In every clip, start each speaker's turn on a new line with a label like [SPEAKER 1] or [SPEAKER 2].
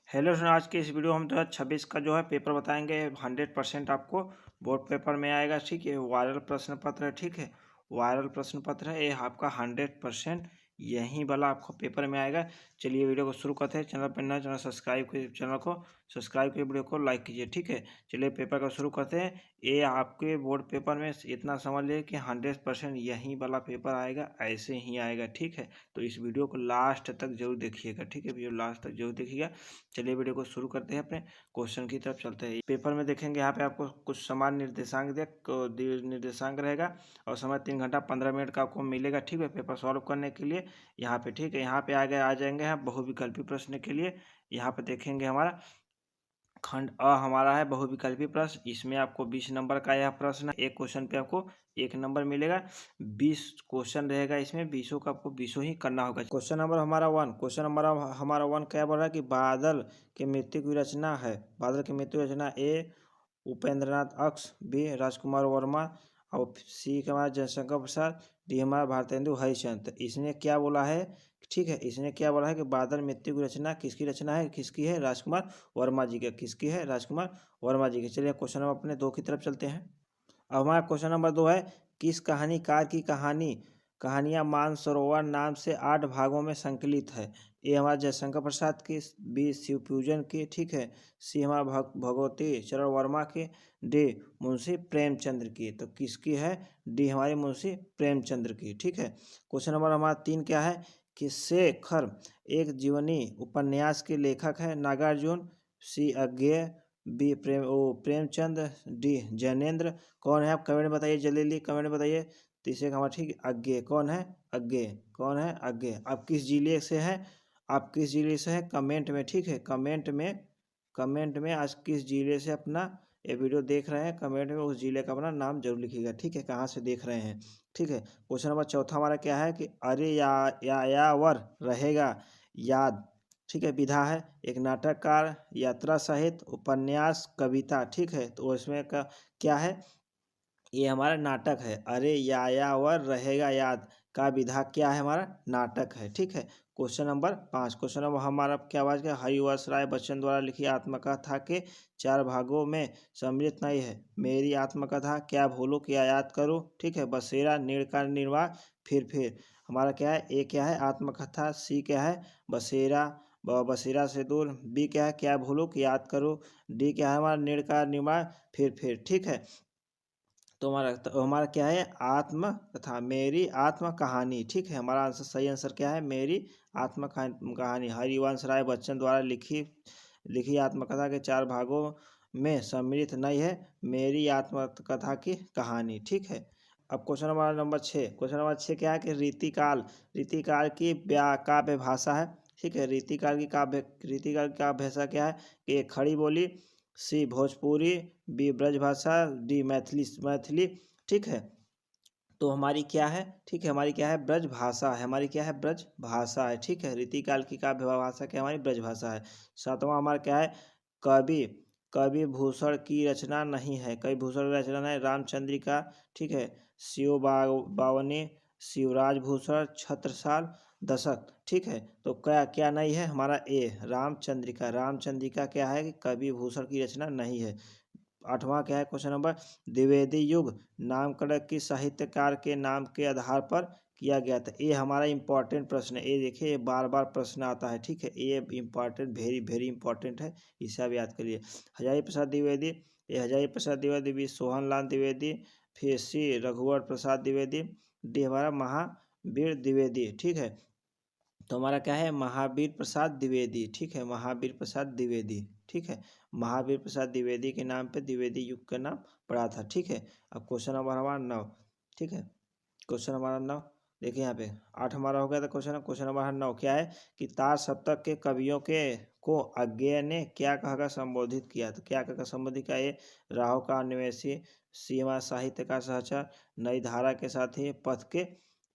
[SPEAKER 1] Hello sir, आज की इस वीडियो हम 2026 का जो है पेपर बताएंगे। 100% आपको बोर्ड पेपर में आएगा। ठीक है, वायरल प्रश्न पत्र है। ठीक है, वायरल प्रश्न पत्र है ये आपका 100% यही वाला आपको पेपर में आएगा। चलिए वीडियो को शुरू करते हैं। चैनल पर नया चैनल सब्सक्राइब कीजिए, चैनल को सब्सक्राइब कीजिए, वीडियो को लाइक कीजिए। ठीक है, चलिए पेपर का शुरू करते हैं। ये आपके बोर्ड पेपर में इतना समझ लीजिए कि 100% यही वाला पेपर आएगा, ऐसे ही आएगा। ठीक है, तो इस वीडियो को लास्ट तक जरूर देखिएगा। ठीक है, वीडियो लास्ट तक जरूर देखिएगा। चलिए वीडियो को शुरू करते हैं, अपने क्वेश्चन की तरफ चलते हैं। पेपर में देखेंगे यहाँ पे आपको कुछ समान निर्देशांक रहेगा और समय 3 घंटा 15 मिनट का आपको मिलेगा। ठीक है, पेपर सॉल्व करने के लिए यहाँ पे। ठीक है, यहाँ पे आ जाएंगे हम बहुविकल्पी प्रश्न के लिए। यहाँ पे देखेंगे हमारा खंड अ हमारा है बहुविकल्पी प्रश्न। इसमें आपको 20 नंबर का यह प्रश्न है। एक क्वेश्चन पे आपको 1 नंबर मिलेगा। 20 क्वेश्चन रहेगा इसमें, 20 का आपको 20 ही करना होगा। क्वेश्चन नंबर हमारा 1, क्वेश्चन नंबर हमारा 1 क्या बोल रहा है कि बादल के मृत्यु की रचना है। बादल की मृत्यु रचना ए उपेंद्रनाथ अक्ष, बी राजकुमार वर्मा और सी के हमारा जयशंकर प्रसाद, डी हमारा भारतेंदु हरिश्चंद्र। इसने क्या बोला है? ठीक है, इसने क्या बोला है कि बादल मृत्यु की रचना किसकी रचना है? किसकी है? राजकुमार वर्मा जी का। किसकी है? राजकुमार वर्मा जी की। चलिए क्वेश्चन नंबर अपने 2 की तरफ चलते हैं। अब हमारा क्वेश्चन नंबर 2 है, किस कहानीकार की कहानियां मानसरोवर नाम से 8 भागों में संकलित है? ए हमारा जयशंकर प्रसाद की, बी शिवपूजन की, ठीक है, सी हमारा भगवती चरण वर्मा की, डी मुंशी प्रेमचंद्र की। तो किसकी है? डी हमारे मुंशी प्रेमचंद्र की। ठीक है, क्वेश्चन नंबर हमारा 3 क्या है कि शेखर एक जीवनी उपन्यास के लेखक है। नागार्जुन, सी अज्ञेय, बी प्रेमचंद, डी जैनेन्द्र। कौन है? आप कमेंट में बताइए, जल्दी कमेंट में बताइए। तीसरे का हमारा ठीक अज्ञेय। कौन है? अज्ञेय। कौन है? अज्ञेय। आप किस जिले से हैं? आप किस जिले से हैं कमेंट में। ठीक है, कमेंट में आज किस जिले से अपना ये वीडियो देख रहे हैं, कमेंट में उस जिले का अपना नाम जरूर लिखिएगा। ठीक है, कहाँ से देख रहे हैं। ठीक है, क्वेश्चन नंबर 4 हमारा क्या है कि अरे यायावर रहेगा याद। ठीक है, विधा है एक नाटककार, यात्रा साहित्य, उपन्यास, कविता। ठीक है, तो इसमें का क्या है? ये हमारा नाटक है। अरे यायावर रहेगा याद का विधा क्या है? हमारा नाटक है। ठीक है, क्वेश्चन नंबर 5, क्वेश्चन नंबर हमारा क्या आवाज का हरिवंश राय बच्चन द्वारा लिखी आत्मकथा के 4 भागों में सम्मिलित नहीं है। मेरी आत्मकथा, क्या भूलूं क्या याद करूं, ठीक है, बसेरा, नीड़ का निर्वाह, फिर हमारा क्या है? ए क्या है? आत्मकथा, सी क्या है? बसेरा, बसेरा से दूर, बी क्या है? क्या भूलूं कि याद करूं, डी क्या है? हमारा नीड़ का निर्वाह, फिर। ठीक है, तो हमारा क्या है? आत्म तथा मेरी आत्म कहानी। ठीक है, हमारा आंसर सही आंसर क्या है? मेरी आत्म कहानी हरिवंश राय बच्चन द्वारा लिखी आत्मकथा के 4 भागों में सम्मिलित नहीं है। मेरी आत्मकथा की कहानी। ठीक है, अब क्वेश्चन नंबर 6, क्वेश्चन नंबर 6 क्या है कि रीतिकाल की काव्य भाषा है। ठीक है, रीतिकाल की काव्य भाषा क्या है कि ए खड़ी बोली, सी भोजपुरी, बी ब्रजभाषा, डी मैथिली। ठीक है, तो हमारी क्या है? ठीक है, हमारी क्या है? ब्रज भाषा है। हमारी क्या है? ब्रज भाषा है। ठीक है, रीतिकाल की काव्य भाषा क्या हमारी? ब्रज भाषा है। 7वां हमारा क्या है? कवि कवि भूषण की रचना नहीं है। कवि भूषण की रचना नहीं, रामचंद्रिका। ठीक है, बावनी, शिवराज भूषण, छत्रसाल, दशक। ठीक है, तो क्या क्या नहीं है? हमारा ए रामचंद्रिका क्या है कि कवि भूषण की रचना नहीं है। 8वां क्या है? क्वेश्चन नंबर, द्विवेदी युग नामकरण किस साहित्यकार के नाम के आधार पर किया गया था? ये हमारा इंपॉर्टेंट प्रश्न है। ये देखिए, बार बार प्रश्न आता है। ठीक है, ये इंपॉर्टेंट, वेरी वेरी इंपॉर्टेंट है, इसे आप याद करिए। हजारी प्रसाद द्विवेदी, ये हजारी प्रसाद द्विवेदी, बी सोहनलाल द्विवेदी, फिर सी रघुवर प्रसाद द्विवेदी, डी हमारा महावीर द्विवेदी। ठीक है, तो हमारा क्या है? महावीर प्रसाद द्विवेदी। ठीक है, महावीर प्रसाद द्विवेदी। ठीक है, महावीर प्रसाद द्विवेदी के नाम पे द्विवेदी युग का नाम पड़ा था। ठीक है, अब क्वेश्चन नंबर हमारा 9। ठीक है, क्वेश्चन हमारा 9 देखिए यहाँ पे 8 हमारा हो गया था क्वेश्चन नंबर 9 क्या है कि तार सप्तक के कवियों के को अज्ञेय ने क्या कहकर संबोधित किया? तो क्या कहकर संबोधित किया? ये राहु का अन्वेषी, सीमा साहित्य का सहचर, नई धारा के साथी, पथ के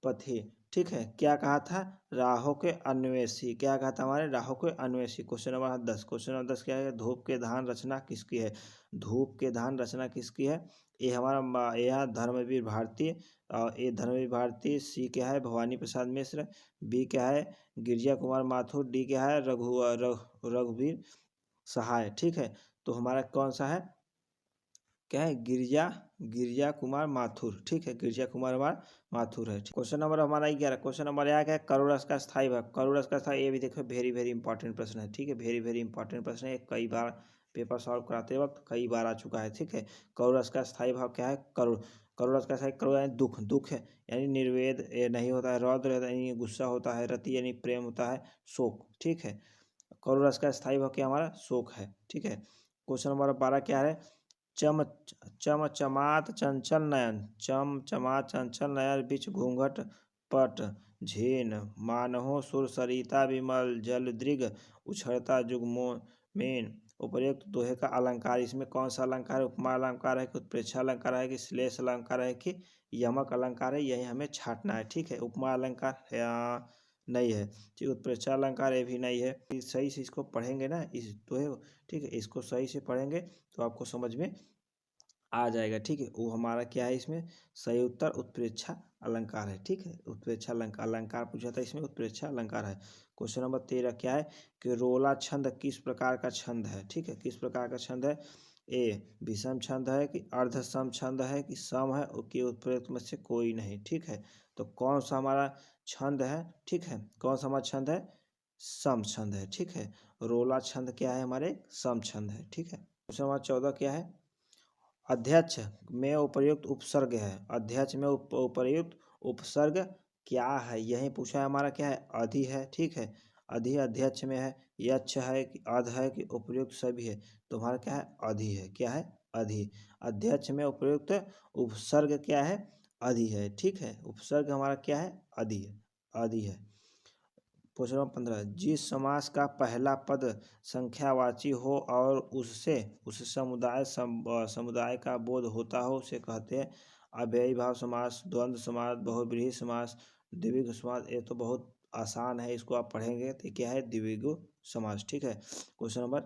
[SPEAKER 1] पथी। ठीक है, क्या कहा था? राहों के अन्वेषी, क्या कहा था हमारे? राहों के Anveshi. Question number 10, question number 10 क्या है? धूप के धान रचना किसकी है? धूप के धान रचना किसकी है? ए हमारा ए है धर्मवीर भारती, और ए धर्मवीर भारती। सी क्या है? भवानी प्रसाद मिश्र। बी क्या है? गिरिजा कुमार माथुर। डी क्या है? रघुवीर सहाय। ठीक है, तो हमारा कौन सा है? क्या है? गिरिजा गिरिजा कुमार माथुर। ठीक है, गिरिजा कुमार माथुर है। क्वेश्चन नंबर हमारा 11, क्वेश्चन नंबर 1 है करोड़स का स्थायी भाग। करोड़स का स्थायी, ये भी देखो वेरी वेरी इंपॉर्टेंट प्रश्न है। ठीक है, वेरी वेरी इंपॉर्टेंट प्रश्न है, कई बार पेपर सॉल्व कराते वक्त कई बार आ चुका है। ठीक है, करोड़स का स्थायी भाव क्या है? करोड़। करोड़स का स्थायी, करोड़ यानी दुख, दुख है यानी निर्वेद नहीं होता है, रौद्र यानी गुस्सा होता है, रति यानी प्रेम होता है, शोक। ठीक है, करोड़स का स्थायी भाव क्या हमारा? शोक है। ठीक है, क्वेश्चन नंबर 12 क्या है? चम चमचमात चंचल नयन, चमचमात चंचल नयन बिच घूंघट पट झेन मानहो सुर सरिता विमल जल दृग उछड़ता जुगमो मेन। उपर्युक्त दोहे का अलंकार, इसमें कौन सा अलंकार है? उपमा अलंकार है कि उत्प्रेक्षा अलंकार है कि श्लेष अलंकार है कि यमक अलंकार है? यही हमें छांटना है। ठीक है, उपमा अलंकार नहीं है। ठीक, उत्प्रेक्षा अलंकार ये भी नहीं है। सही से इसको पढ़ेंगे ना इस दोहे को, ठीक है, इसको सही से पढ़ेंगे तो आपको समझ में आ जाएगा। ठीक है, वो हमारा क्या है? इसमें सही उत्तर उत्प्रेक्षा अलंकार है। ठीक है, उत्प्रेक्षा अलंकार, अलंकार पूछा था, इसमें उत्प्रेक्षा अलंकार है। क्वेश्चन नंबर 13 क्या है? कि रोला छंद किस प्रकार का छंद है? ठीक है, किस प्रकार का छंद है? ए विषम छंद है कि अर्ध सम छंद है कि सम है कि उत्प्रेरक में से कोई नहीं। ठीक है, तो कौन सा हमारा छंद है? ठीक है, कौन सा हमारा छंद है? सम छंद है। ठीक है, रोला छंद क्या है? हमारे सम छंद है। ठीक है, क्वेश्चन नंबर 14 क्या है? अध्यक्ष में उपर्युक्त उपसर्ग है। अध्यक्ष में उपर्युक्त उपसर्ग क्या है? यही पूछा है हमारा, क्या है? अधि है। ठीक है, अधि अध्यक्ष में है, यच्छ है कि अध है कि उपर्युक्त सभी है? तो हमारा क्या है? अधि है। क्या है? अधि। अध्यक्ष में उपर्युक्त उपसर्ग क्या है? अधि है। ठीक है, उपसर्ग हमारा क्या है? अधि है। अधि है। क्वेश्चन नंबर 15, जिस समास का पहला पद संख्यावाची हो और उससे उस समुदाय का बोध होता हो उसे कहते हैं अव्ययी भाव समास, द्वंद्व समास, बहुब्रीहि समास, द्विगु समास। ये तो बहुत आसान है, इसको आप पढ़ेंगे तो क्या है? द्विगु समास। ठीक है, क्वेश्चन नंबर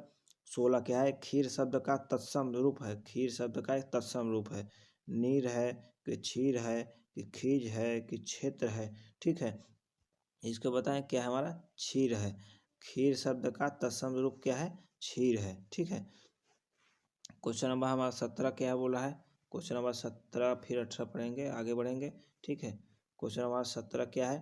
[SPEAKER 1] 16 क्या है? खीर शब्द का तत्सम रूप है। खीर शब्द का एक तत्सम रूप है। नीर है कि क्षीर है कि खीज है कि क्षेत्र है? ठीक है, इसको बताएं क्या है? हमारा क्षीर है। खीर शब्द का तत्सम रूप क्या है? क्षीर है। ठीक है, क्वेश्चन नंबर हमारा 17 क्या बोला है? क्वेश्चन नंबर 17 फिर 18 पढ़ेंगे, आगे बढ़ेंगे। ठीक है, क्वेश्चन नंबर 17 क्या है?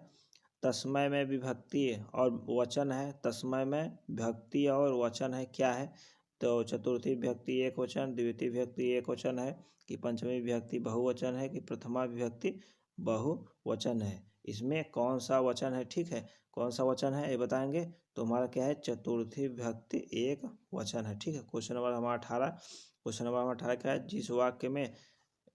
[SPEAKER 1] तस्मय में विभक्ति और वचन है। तस्मय में विभक्ति और वचन है, क्या है? तो चतुर्थी विभक्ति एक वचन, द्वितीय विभक्ति एक वचन है कि पंचमी विभक्ति बहुवचन है कि प्रथमा विभक्ति बहुवचन है? इसमें कौन सा वचन है? ठीक है, कौन सा वचन है ये बताएंगे तो हमारा क्या है? चतुर्थी विभक्ति एक वचन है। ठीक है, क्वेश्चन नंबर हमारा 18, क्वेश्चन नंबर हमारा 18 क्या है? जिस वाक्य में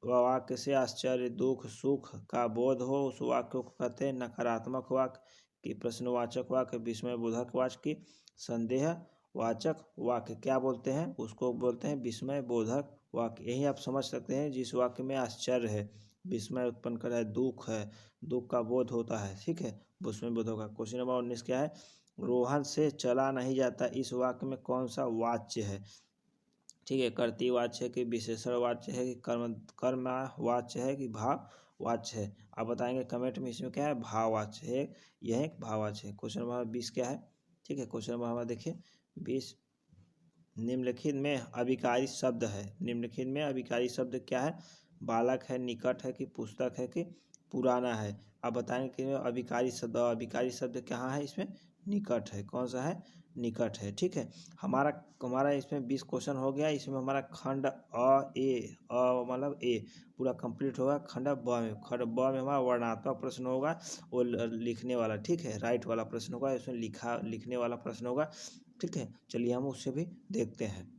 [SPEAKER 1] वाक्य से आश्चर्य दुख सुख का बोध हो उस वाक्य को कहते हैं नकारात्मक वाक्य की प्रश्नवाचक वाक्य, विस्मय बोधक वाक्य की संदेह वाचक वाक्य। क्या बोलते हैं? उसको बोलते हैं विस्मय बोधक वाक्य। यही आप समझ सकते हैं, जिस वाक्य में आश्चर्य है, विस्मय उत्पन्न कर रहा है, दुख है, दुख का बोध होता है। ठीक है, विस्मय बोधक का। क्वेश्चन नंबर 19 क्या है? रोहन से चला नहीं जाता, इस वाक्य में कौन सा वाच्य है? ठीक है, कर्तृवाच्य है कि विशेषण वाच्य है कि कर्म वाच्य है कि भाव वाच्य है? आप बताएंगे कमेंट में, इसमें क्या है? भाववाच्य है, यह एक भाववाच्य है। क्वेश्चन नंबर 20 क्या है? ठीक है, क्वेश्चन नंबर हमारा देखिए 20, निम्नलिखित में अभिकारी शब्द है। निम्नलिखित में अभिकारी शब्द क्या है? बालक है, निकट है कि पुस्तक है कि पुराना है? आप बताएंगे कि अभिकारी शब्द कहाँ है? इसमें निकट है। कौन सा है? निकट है। ठीक है, हमारा हमारा इसमें 20 क्वेश्चन हो गया। इसमें हमारा खंड मतलब ए पूरा कंप्लीट होगा। खंड ब में हमारा वर्णात्मक प्रश्न होगा, वो लिखने वाला। ठीक है, राइट वाला प्रश्न होगा, इसमें लिखने वाला प्रश्न होगा। ठीक है, चलिए हम उससे भी देखते हैं।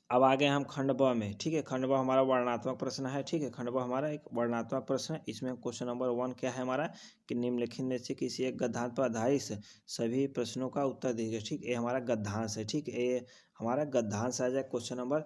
[SPEAKER 1] अब आ गए हम खंड ब में। ठीक है, खंड ब हमारा वर्णनात्मक प्रश्न है। ठीक है, खंड ब हमारा एक वर्णनात्मक प्रश्न है। इसमें क्वेश्चन नंबर 1 क्या है हमारा कि निम्नलिखित में से किसी एक गद्यांश पर आधारित सभी प्रश्नों का उत्तर दीजिए। ठीक, ये हमारा गद्यांश है। ठीक, ये हमारा गद्यांश आ जाए क्वेश्चन नंबर।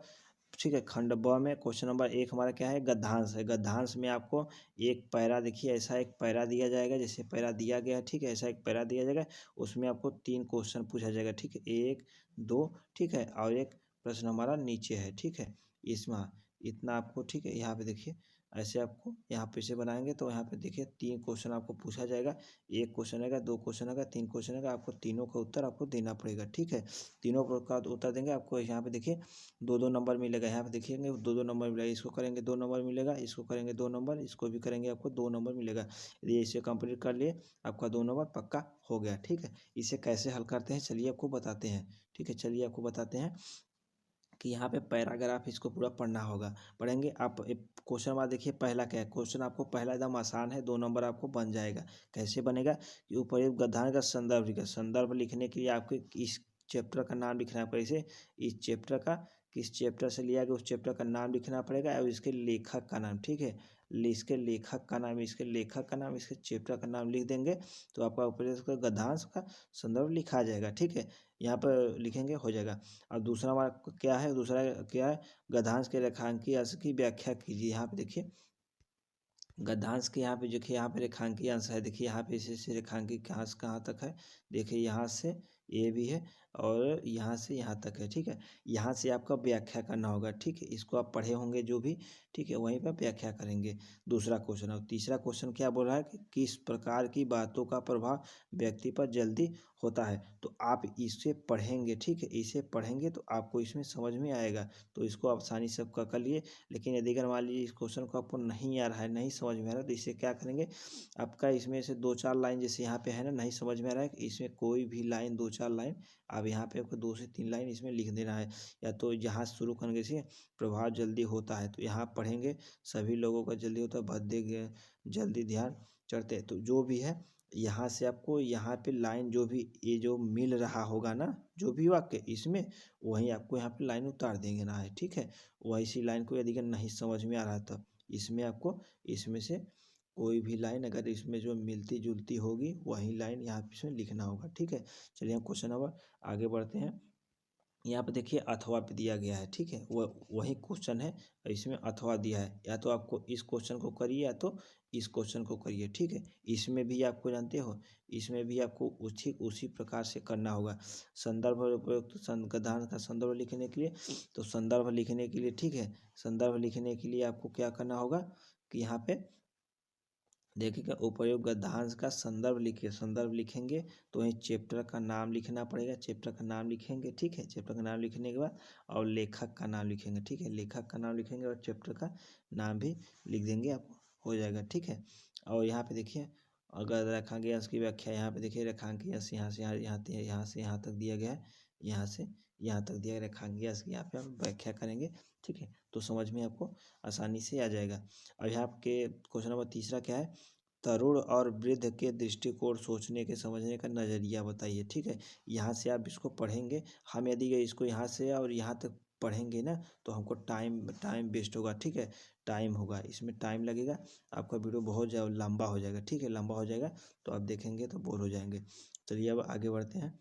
[SPEAKER 1] ठीक है, खंड ब में क्वेश्चन नंबर 1 हमारा क्या है, गद्यांश है। गद्यांश में आपको एक पैरा, देखिए ऐसा एक पैरा दिया जाएगा, जैसे पैरा दिया गया है। ठीक है, ऐसा एक पैरा दिया जाएगा, उसमें आपको 3 क्वेश्चन पूछा जाएगा। ठीक है, 1 2, ठीक है, और एक प्रश्न हमारा नीचे है। ठीक है, इसमें इतना आपको, ठीक है, यहाँ पे देखिए ऐसे आपको यहाँ पे से बनाएंगे तो यहाँ पे देखिए 3 क्वेश्चन आपको पूछा जाएगा। 1 क्वेश्चन आएगा, 2 क्वेश्चन आएगा, 3 क्वेश्चन आएगा, आपको तीनों का उत्तर आपको देना पड़ेगा। ठीक है, तीनों का उत्तर देंगे, आपको यहाँ पे देखिए 2-2 नंबर मिलेगा। यहाँ पे देखिएंगे 2-2 नंबर मिलेगा, इसको करेंगे 2 नंबर मिलेगा, इसको करेंगे 2 नंबर, इसको भी करेंगे आपको 2 नंबर मिलेगा। यदि इसे कंप्लीट कर लिए आपका 2 नंबर पक्का हो गया। ठीक है, इसे कैसे हल करते हैं चलिए आपको बताते हैं। ठीक है, चलिए आपको बताते हैं कि यहाँ पे पैराग्राफ इसको पूरा पढ़ना होगा। पढ़ेंगे आप क्वेश्चन बाद देखिए पहला क्या है। क्वेश्चन आपको पहला एकदम आसान है, 2 नंबर आपको बन जाएगा। कैसे बनेगा कि ऊपर गद्यांश का संदर्भ लिखा, संदर्भ लिखने के लिए आपको इस चैप्टर का नाम लिखना पड़ेगा। इसे इस चैप्टर का किस चैप्टर से लिया गया उस चैप्टर का नाम लिखना पड़ेगा और इसके लेखक का नाम। ठीक है, इसके लेखक का नाम, इसके लेखक का नाम, इसके चैप्टर का नाम लिख देंगे तो आपका ऊपर गद्यांश का संदर्भ लिखा जाएगा। ठीक है, यहाँ पर लिखेंगे हो जाएगा। और दूसरा हमारा क्या है, दूसरा क्या है, गद्यांश के रेखांकीय अंश की व्याख्या कीजिए। यहाँ पे देखिए गद्यांश के यहाँ पे देखिए, यहाँ पे रेखांकीय अंश है। देखिए यहाँ पे इसे रेखांकित कहाँ से कहाँ तक है, देखिए यहाँ से ये भी है और यहाँ से यहाँ तक है। ठीक है, यहाँ से आपका व्याख्या करना होगा। ठीक है, इसको आप पढ़े होंगे जो भी। ठीक है, वहीं पर व्याख्या करेंगे। दूसरा क्वेश्चन। और तीसरा क्वेश्चन क्या बोल रहा है कि किस प्रकार की बातों का प्रभाव व्यक्ति पर जल्दी होता है। तो आप इसे पढ़ेंगे। ठीक है, इसे पढ़ेंगे तो आपको इसमें समझ में आएगा, तो इसको आप आसानी से कर लिए। लेकिन यदि अगर मान लीजिए इस क्वेश्चन को आपको नहीं आ रहा है, नहीं समझ में आ रहा है, तो इसे क्या करेंगे, आपका इसमें से 2-4 लाइन जैसे यहाँ पे है ना, नहीं समझ में आ रहा है, इसमें कोई भी लाइन 2-4 लाइन अब यहाँ पे आपको 2 से 3 लाइन इसमें लिख देना है। या तो यहाँ शुरू करेंगे से प्रभाव जल्दी होता है, तो यहाँ पढ़ेंगे सभी लोगों का जल्दी होता है, भद्दे जल्दी ध्यान चढ़ते हैं, तो जो भी है यहाँ से आपको यहाँ पे लाइन जो भी ये जो मिल रहा होगा ना, जो भी वाक्य इसमें, वहीं आपको यहाँ पे लाइन उतार देंगे ना है। ठीक है, वैसी लाइन को यदि नहीं समझ में आ रहा था, इसमें आपको इसमें से कोई भी लाइन अगर इसमें जो मिलती जुलती होगी वही लाइन यहाँ पे इसमें लिखना होगा। ठीक है, चलिए हम क्वेश्चन नंबर आगे बढ़ते हैं। यहाँ पे देखिए अथवा पे दिया गया है। ठीक है, वही क्वेश्चन है, इसमें अथवा दिया है, या तो आपको इस क्वेश्चन को करिए या तो इस क्वेश्चन को करिए। ठीक है, इसमें भी आपको जानते हो, इसमें भी आपको उसी प्रकार से करना होगा। संदर्भ उपयुक्त गद्यांश का संदर्भ लिखने के लिए, तो संदर्भ लिखने के लिए, ठीक है, संदर्भ लिखने के लिए आपको क्या करना होगा कि यहाँ पे देखिएगा उपयोग गद्यांश का संदर्भ लिखिए। संदर्भ लिखेंगे तो वहीं चैप्टर का नाम लिखना पड़ेगा, चैप्टर का नाम लिखेंगे। ठीक है, चैप्टर का नाम लिखने के बाद और लेखक का नाम लिखेंगे। ठीक है, लेखक का नाम लिखेंगे और चैप्टर का नाम भी लिख देंगे, आप हो जाएगा। ठीक है, और यहाँ पे देखिए अगर रेखांकीय अंश की व्याख्या, यहाँ पे देखिए रेखांकीय अंश यहाँ से यहाँ से यहाँ तक दिया गया है, यहाँ से यहाँ तक दिया गया रेखांकीय अंश की, यहाँ पे हम व्याख्या करेंगे। ठीक है, तो समझ में आपको आसानी से आ जाएगा। अब यहाँ के क्वेश्चन नंबर तीसरा क्या है, तरुण और वृद्ध के दृष्टिकोण सोचने के समझने का नज़रिया बताइए। ठीक है, यहाँ से आप इसको पढ़ेंगे, हम यदि इसको यहाँ से और यहाँ तक पढ़ेंगे ना तो हमको टाइम टाइम वेस्ट होगा। ठीक है, टाइम होगा, इसमें टाइम लगेगा, आपका वीडियो बहुत लंबा हो जाएगा। ठीक है, लंबा हो जाएगा तो आप देखेंगे तो बोर हो जाएंगे। चलिए अब आगे बढ़ते हैं।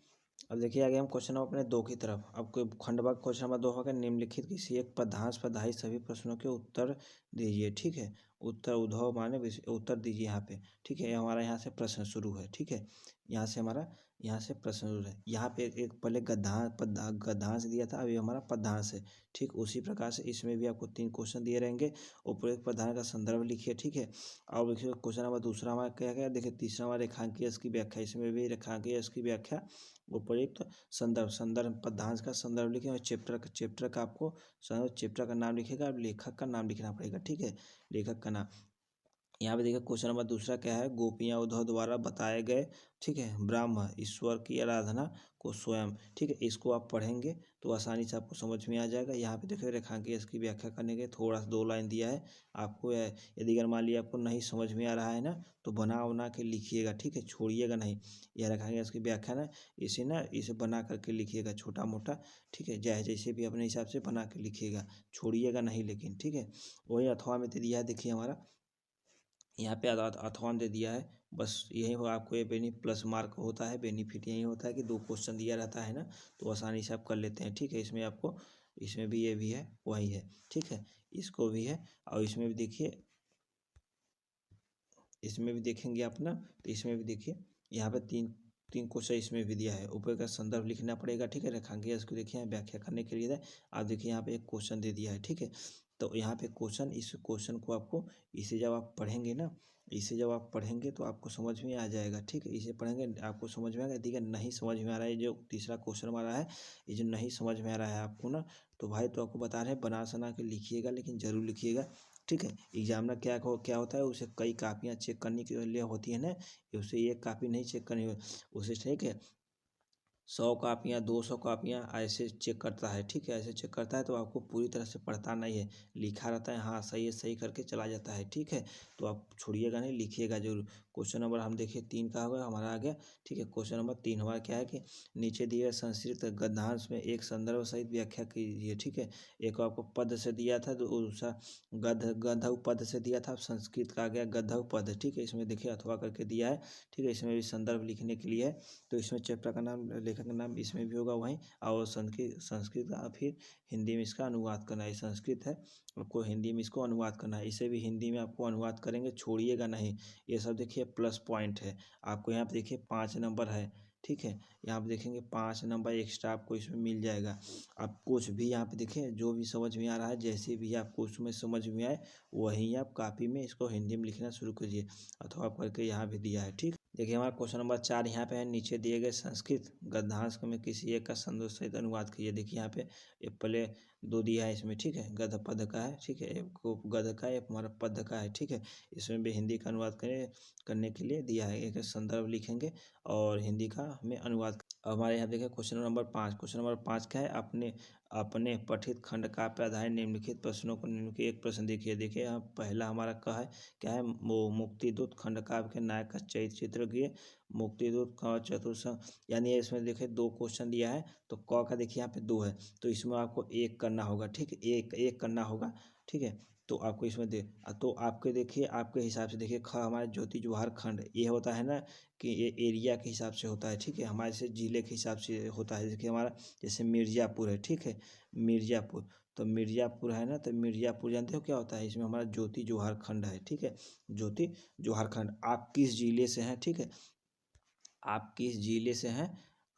[SPEAKER 1] अब देखिए आगे हम क्वेश्चन नंबर अपने 2 की तरफ, आपको खंडवा क्वेश्चन नंबर 2 होगा, निम्नलिखित किसी एक पदांश पर आधारित सभी प्रश्नों के उत्तर दीजिए। ठीक है, उत्तर उद्धव माने उत्तर दीजिए यहाँ पे। ठीक है, हमारा यहाँ से प्रश्न शुरू है। ठीक है, यहाँ से हमारा यहाँ से प्रश्न शुरू है। यहाँ पे एक पहले गद्यांश दिया था, अभी हमारा पदांश है। ठीक, उसी प्रकार से इसमें भी आपको 3 क्वेश्चन दिए रहेंगे, उपयुक्त पदांश का संदर्भ लिखिए। ठीक है, और देखिए क्वेश्चन नंबर दूसरा हमारा क्या क्या, देखिए तीसरा हमारा रेखांकीय अंश की व्याख्या, इसमें भी रेखांकीय अंश की व्याख्या, उपयुक्त संदर्भ पदांश का संदर्भ लिखें और चैप्टर का आपको चैप्टर का नाम लिखेगा और लेखक का नाम लिखना पड़ेगा। ठीक है, लेखक का नाम यहाँ पे देखिए क्वेश्चन नंबर दूसरा क्या है, गोपियाँ उद्धव द्वारा बताए गए, ठीक है, ब्रह्म ईश्वर की आराधना को स्वयं, ठीक है, इसको आप पढ़ेंगे तो आसानी से आपको समझ में आ जाएगा। यहाँ पे देखिए रेखांकित इसकी व्याख्या करने के थोड़ा सा 2 लाइन दिया है आपको। यदि अगर मान लिया आपको नहीं समझ में आ रहा है ना, तो बना के लिखिएगा, ठीक है, छोड़िएगा नहीं। यह रेखांकित इसकी व्याख्या ना इसे बना करके लिखिएगा छोटा मोटा, ठीक है, जैसे भी अपने हिसाब से बना के लिखिएगा, छोड़िएगा नहीं लेकिन, ठीक है। वही अथवा में दे दिया है, देखिए हमारा यहाँ पे अथवा दे दिया है। बस यही हो, आपको ये प्लस मार्क होता है, बेनिफिट यही होता है कि 2 क्वेश्चन दिया रहता है ना, तो आसानी से आप कर लेते हैं, ठीक है। इसमें आपको, इसमें भी ये भी है वही है, ठीक है, इसको भी है। और इसमें भी देखिए, इसमें भी देखेंगे आप ना, तो इसमें भी देखिए यहाँ पे तीन तीन क्वेश्चन इसमें भी दिया है। ऊपर का संदर्भ लिखना पड़ेगा, ठीक है, रेखांकित इसको देखिए व्याख्या करने के लिए आप देखिए यहाँ पे एक क्वेश्चन दे दिया है, ठीक है। तो यहाँ पे क्वेश्चन, इस क्वेश्चन को आपको, इसे जब आप पढ़ेंगे ना, इसे जब आप पढ़ेंगे तो आपको समझ में आ जाएगा, ठीक है। इसे पढ़ेंगे आपको समझ में आएगा। यदि अगर नहीं समझ में आ रहा है, जो तीसरा क्वेश्चन हमारा है, ये जो नहीं समझ में आ रहा है आपको ना, तो भाई तो आपको बता रहे हैं बना सना के लिखिएगा, लेकिन ज़रूर लिखिएगा, ठीक है। एग्जामिनर क्या होता है, उसे कई कापियाँ चेक करने के लिए होती है ना, उसे एक कापी नहीं चेक करनी, उसे, ठीक है, 100 कापियाँ 200 कापियाँ ऐसे चेक करता है, ठीक है, ऐसे चेक करता है। तो आपको पूरी तरह से पढ़ता नहीं है, लिखा रहता है, हाँ सही है, सही करके चला जाता है, ठीक है। तो आप छोड़िएगा नहीं, लिखिएगा जरूर। क्वेश्चन नंबर हम देखिए 3 का होगा हमारा आ गया, ठीक है। क्वेश्चन नंबर 3 हमारा क्या है कि नीचे दिए गए संस्कृत गद्यांश में एक संदर्भ सहित व्याख्या कीजिए, ठीक है। एक आपको पद से दिया था, तो दूसरा गंधर्व पद से दिया था, संस्कृत का आ गया गंधर्व पद, ठीक है। इसमें देखिए अथवा करके दिया है, ठीक है। इसमें भी संदर्भ लिखने के लिए है, तो इसमें चैप्टर का नाम, लेखक का नाम इसमें भी होगा वहीं, और संस्कृत का फिर हिंदी में इसका अनुवाद करना है। संस्कृत है, आपको हिंदी में इसको अनुवाद करना है, इसे भी हिंदी में आपको अनुवाद करेंगे, छोड़िएगा नहीं। ये सब देखिए प्लस पॉइंट है आपको। यहाँ पे देखिए 5 नंबर है, ठीक है। यहाँ पे देखेंगे 5 नंबर एक्स्ट्रा आपको इसमें मिल जाएगा। आप कुछ भी यहाँ पे देखें, जो भी समझ में आ रहा है, जैसे भी आपको उसमें समझ में आए, वहीं आप कॉपी में इसको हिंदी में लिखना शुरू कीजिए, अथवा करके यहाँ भी दिया है, ठीक। देखिए हमारा क्वेश्चन नंबर 4 यहाँ पे है, नीचे दिए गए संस्कृत गद्यांश में किसी एक का संदर्भ सहित अनुवाद कीजिए। देखिए यहाँ पे एक पहले 2 दिया है इसमें, ठीक है, गद्य पद का है, ठीक है, एक को गद्य का है, एक हमारा पद का है, ठीक है। इसमें भी हिंदी का अनुवाद करने के लिए दिया है, एक संदर्भ लिखेंगे और हिंदी का हमें अनुवाद। अब हमारे यहाँ देखिए क्वेश्चन नंबर 5, क्वेश्चन नंबर 5 क्या है, अपने अपने पठित खंड का पे आधारित निम्नलिखित प्रश्नों को, निम्नलिखित एक प्रश्न देखिए। देखिए यहाँ पहला हमारा क्या है, वो मुक्तिदूत खंड काव्य के नायक का चित्र की, मुक्तिदूत का चतुर्थ, यानी इसमें देखिए 2 क्वेश्चन दिया है, तो क का देखिए यहाँ पे 2 है, तो इसमें आपको 1 करना होगा, ठीक है, एक करना होगा, ठीक है। तो आपको इसमें तो आपके देखिए, आपके हिसाब से देखिए, ख हमारे ज्योति जवाहर खंड ये होता है ना, कि ये एरिया के हिसाब से होता है, ठीक है, हमारे से जिले के हिसाब से होता है। देखिए हमारा जैसे मिर्ज़ापुर है, ठीक है, मिर्ज़ापुर, तो मिर्ज़ापुर है ना, तो मिर्ज़ापुर जानते हो क्या होता है, इसमें हमारा ज्योति जवाहर खंड है, ठीक है, ज्योति जवाहर खंड। आप किस जिले से हैं, ठीक है, आप किस जिले से हैं,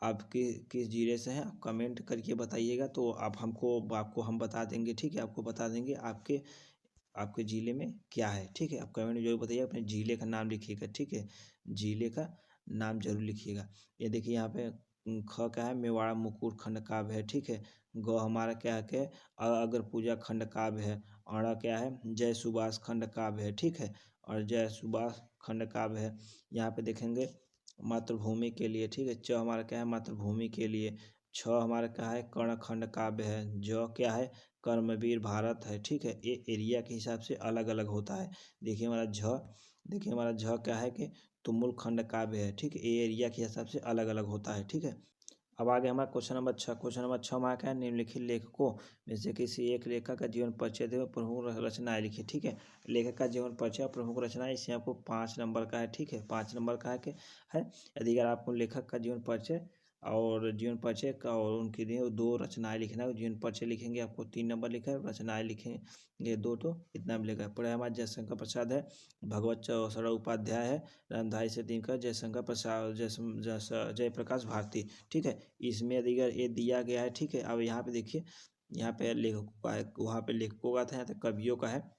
[SPEAKER 1] आप किस जिले से हैं, आप कमेंट करके बताइएगा, तो आप आपको हम बता देंगे, ठीक है, आपको बता देंगे आपके आपके ज़िले में क्या है, ठीक है। आप कमेंट में जरूर बताइए, अपने ज़िले का नाम लिखिएगा, ठीक है, ज़िले का नाम जरूर लिखिएगा। ये देखिए यहाँ पे ख क्या है, मेवाड़ा मुकुट खंड काव्य है, ठीक है। ग हमारा क्या है कि अगर पूजा खंड काव्य है। अड़ा क्या है, जय सुभाष खंड काव्य है, ठीक है, और जय सुभाष खंड काव्य है। यहाँ पे देखेंगे मातृभूमि के लिए, ठीक है, च हमारा क्या है, मातृभूमि के लिए। छ हमारा क्या है, कर्ण खंड काव्य है। ज क्या है, कर्मवीर भारत है, ठीक है। ये एरिया के हिसाब से अलग अलग होता है। देखिए हमारा झ क्या है कि तुमुल खंड काव्य है, ठीक है, ये एरिया के हिसाब से अलग अलग होता है, ठीक है। अब आगे हमारा क्वेश्चन नंबर 6, क्वेश्चन नंबर 6 हमारा क्या है, निम्नलिखित लेखकों में से किसी एक लेखक का जीवन परिचय देव प्रमुख रचनाएं लिखिए, ठीक है। लेखक का जीवन परिचय प्रमुख रचनाएं, इससे आपको 5 नंबर का है, ठीक है, 5 नंबर का है। यदि अगर आपको लेखक का जीवन परिचय और जीवन परिचय का और उनकी दिए 2 रचनाएं लिखना है, जीवन परिचय लिखेंगे आपको 3 नंबर लिखा है, रचनाएं लिखेंगे 2 तो इतना मिलेगा। पढ़े हमारे जयशंकर प्रसाद है, भगवत चौसरा उपाध्याय है, रामधारी से दिनकर, जयशंकर प्रसाद, जयप्रकाश भारती, ठीक है। इसमें यदि अगर ये दिया गया है, ठीक है। अब यहाँ पे देखिए, यहाँ पे लेखकों का है, वहाँ पे लेखकों का था, यहाँ पे कवियों का है।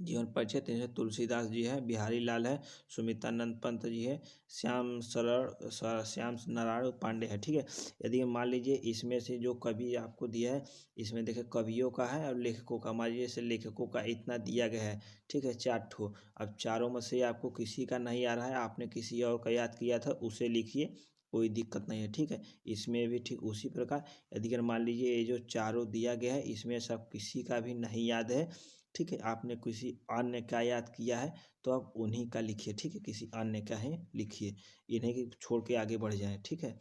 [SPEAKER 1] जीवन परिचय जैसे तुलसीदास जी है, बिहारी लाल है, सुमित्रानंद पंत जी है, श्याम नारायण पांडे है। ठीक है, यदि मान लीजिए इसमें से जो कवि आपको दिया है, इसमें देखिए कवियों का है और लेखकों का, मान लीजिए जैसे लेखकों का इतना दिया गया है। ठीक है, 4 ठो। अब चारों में से आपको किसी का नहीं आ रहा है, आपने किसी और का याद किया था, उसे लिखिए, कोई दिक्कत नहीं है। ठीक है, इसमें भी ठीक उसी प्रकार यदि अगर मान लीजिए ये जो चारों दिया गया है, इसमें सब किसी का भी नहीं याद है। ठीक है, आपने किसी अन्य का याद किया है तो आप उन्हीं का लिखिए। ठीक है, किसी अन्य का ही लिखिए, इन्हें की छोड़ के आगे बढ़ जाएं। ठीक है,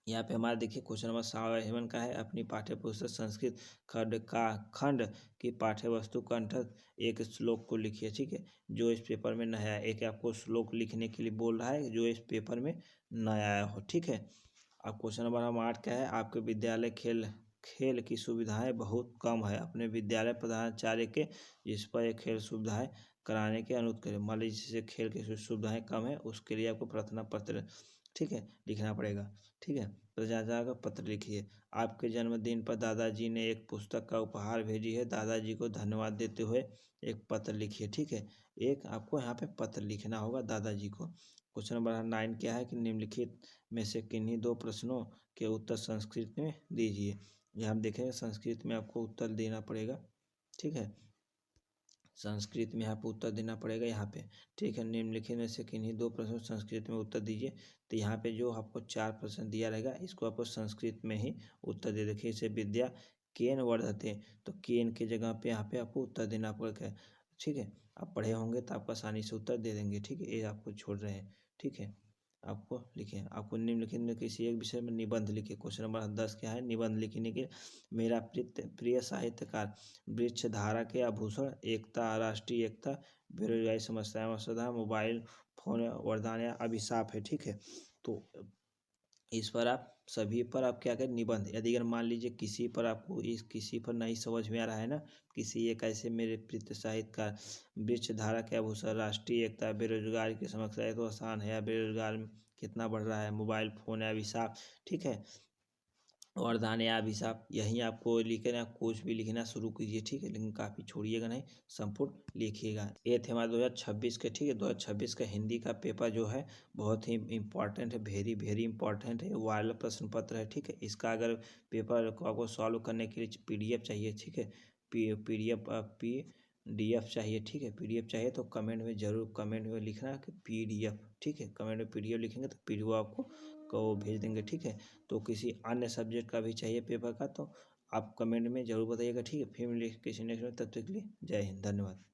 [SPEAKER 1] यहाँ पे हमारा देखिए क्वेश्चन नंबर 7 का है, अपनी पाठ्य पुस्तक संस्कृत खंड की पाठ्य वस्तु कंठस्थ एक श्लोक को लिखिए। ठीक है, जो इस पेपर में नया है, एक आपको श्लोक लिखने के लिए बोल रहा है जो इस पेपर में नया आया हो। ठीक है, अब क्वेश्चन नंबर 8 क्या है, आपके विद्यालय खेल की सुविधाएं बहुत कम है, अपने विद्यालय प्रधानाचार्य के जिस पर एक खेल सुविधाएं कराने के अनुरोध करें। मान लीजिए जिससे खेल की सुविधाएं कम है, उसके लिए आपको प्रार्थना पत्र, ठीक है, लिखना पड़ेगा। ठीक है, प्रजाता का पत्र लिखिए। आपके जन्मदिन पर दादाजी ने एक पुस्तक का उपहार भेजी है, दादाजी को धन्यवाद देते हुए एक पत्र लिखिए। ठीक है, एक आपको यहाँ पे पत्र लिखना होगा दादाजी को। क्वेश्चन नंबर 9 क्या है कि निम्नलिखित में से किन्हीं 2 प्रश्नों के उत्तर संस्कृत में दीजिए। यहाँ हम देखेंगे संस्कृत में आपको उत्तर देना पड़ेगा। ठीक है, संस्कृत में आपको उत्तर देना पड़ेगा यहाँ पे। ठीक है, निम्नलिखित में से किन्हीं 2 प्रश्नों संस्कृत में उत्तर दीजिए। तो यहाँ पे जो आपको 4 प्रश्न दिया रहेगा, इसको आपको संस्कृत में ही उत्तर दे देखिए। इसे विद्या केन वर्धते, तो केन की जगह पे यहाँ पे आपको उत्तर देना पड़ेगा। ठीक है, आप पढ़े होंगे तो आपको आसानी से उत्तर दे देंगे। ठीक है, ये आपको छोड़ रहे हैं। ठीक है, आपको लिखें, आपको निम्नलिखित में किसी एक विषय में निबंध लिखे। क्वेश्चन नंबर 10 क्या है, निबंध लिखने के मेरा प्रिय साहित्यकार वृक्षधारा के आभूषण, एकता, राष्ट्रीय एकता, बेरोजगारी समस्याएं व सुधार, मोबाइल फोन वरदान या अभिशाप है। ठीक है, तो इस पर आप सभी पर आप क्या करें, निबंध। यदि अगर मान लीजिए किसी पर आपको इस किसी पर नहीं समझ में आ रहा है ना, किसी एक ऐसे मेरे प्रिय साहित्यकार वृक्षधारा के आभूषण, राष्ट्रीय एकता, बेरोजगारी की समस्या तो आसान है, या बेरोजगार कितना बढ़ रहा है, मोबाइल फोन या अभिशाप। ठीक है, वरदान या अभिशाप, यहीं आपको लिखना, कुछ भी लिखना शुरू कीजिए। ठीक है, लेकिन काफ़ी छोड़िएगा नहीं, संपूर्ण लिखिएगा। ये थे हमारे 2026 के। ठीक है, 2026 का हिंदी का पेपर जो है बहुत ही इंपॉर्टेंट है, वेरी वेरी इंपॉर्टेंट है, वायरल प्रश्न पत्र है। ठीक है, इसका अगर पेपर को आपको सॉल्व करने के लिए PDF चाहिए, ठीक है, PDF चाहिए। ठीक है, PDF चाहिए तो कमेंट में जरूर कमेंट में लिखना कि PDF। ठीक है, कमेंट में PDF लिखेंगे तो PDF आपको को भेज देंगे। ठीक है, तो किसी अन्य सब्जेक्ट का भी चाहिए पेपर का तो आप कमेंट में ज़रूर बताइएगा। ठीक है, फिर मिलेंगे किसी नेक्स्ट में, तब तक के लिए जय हिंद, धन्यवाद।